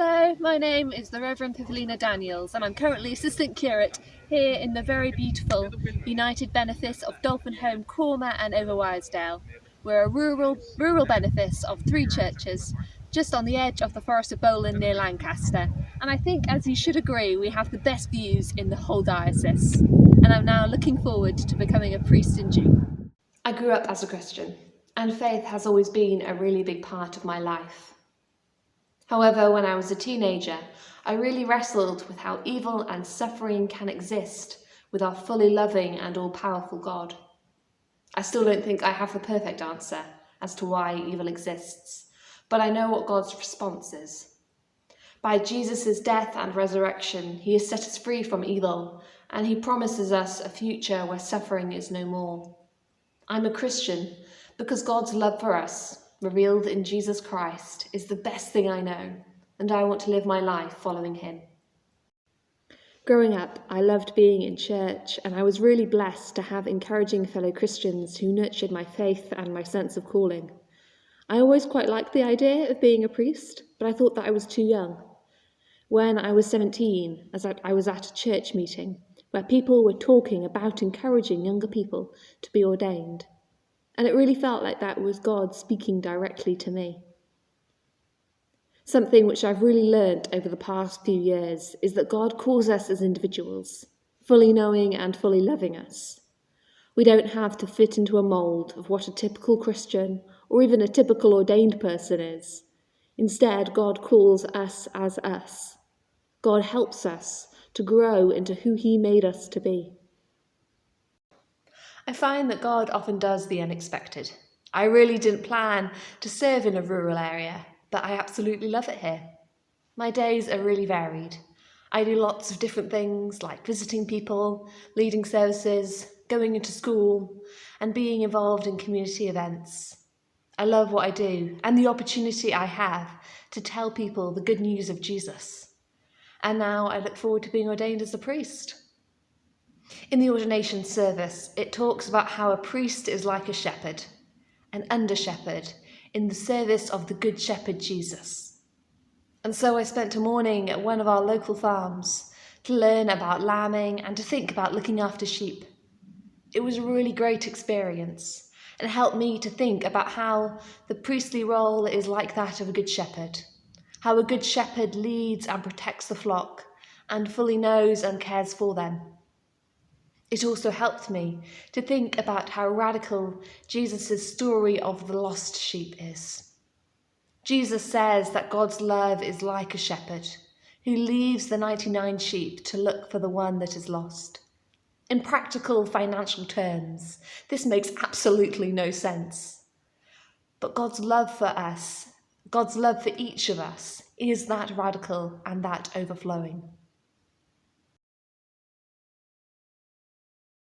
Hello, my name is the Reverend Pippalina Daniels and I'm currently Assistant Curate here in the very beautiful United Benefice of Dolphin Home, Cormer and Overwyresdale. We're a rural benefice of 3 churches just on the edge of the Forest of Bowland near Lancaster, and I think, as you should agree, we have the best views in the whole diocese, and I'm now looking forward to becoming a priest in June. I grew up as a Christian, and faith has always been a really big part of my life. However, when I was a teenager, I really wrestled with how evil and suffering can exist with our fully loving and all-powerful God. I still don't think I have the perfect answer as to why evil exists, but I know what God's response is. By Jesus' death and resurrection, he has set us free from evil, and he promises us a future where suffering is no more. I'm a Christian because God's love for us, revealed in Jesus Christ, is the best thing I know, and I want to live my life following him. Growing up, I loved being in church, and I was really blessed to have encouraging fellow Christians who nurtured my faith and my sense of calling. I always quite liked the idea of being a priest, but I thought that I was too young. When I was 17, I was at a church meeting where people were talking about encouraging younger people to be ordained. And it really felt like that was God speaking directly to me. Something which I've really learnt over the past few years is that God calls us as individuals, fully knowing and fully loving us. We don't have to fit into a mould of what a typical Christian or even a typical ordained person is. Instead, God calls us as us. God helps us to grow into who he made us to be. I find that God often does the unexpected. I really didn't plan to serve in a rural area, but I absolutely love it here. My days are really varied. I do lots of different things like visiting people, leading services, going into school, and being involved in community events. I love what I do and the opportunity I have to tell people the good news of Jesus. And now I look forward to being ordained as a priest. In the ordination service, it talks about how a priest is like a shepherd, an under-shepherd, in the service of the Good Shepherd Jesus. And so I spent a morning at one of our local farms to learn about lambing and to think about looking after sheep. It was a really great experience and helped me to think about how the priestly role is like that of a good shepherd, how a good shepherd leads and protects the flock and fully knows and cares for them. It also helped me to think about how radical Jesus' story of the lost sheep is. Jesus says that God's love is like a shepherd who leaves the 99 sheep to look for the one that is lost. In practical financial terms, this makes absolutely no sense. But God's love for us, God's love for each of us, is that radical and that overflowing.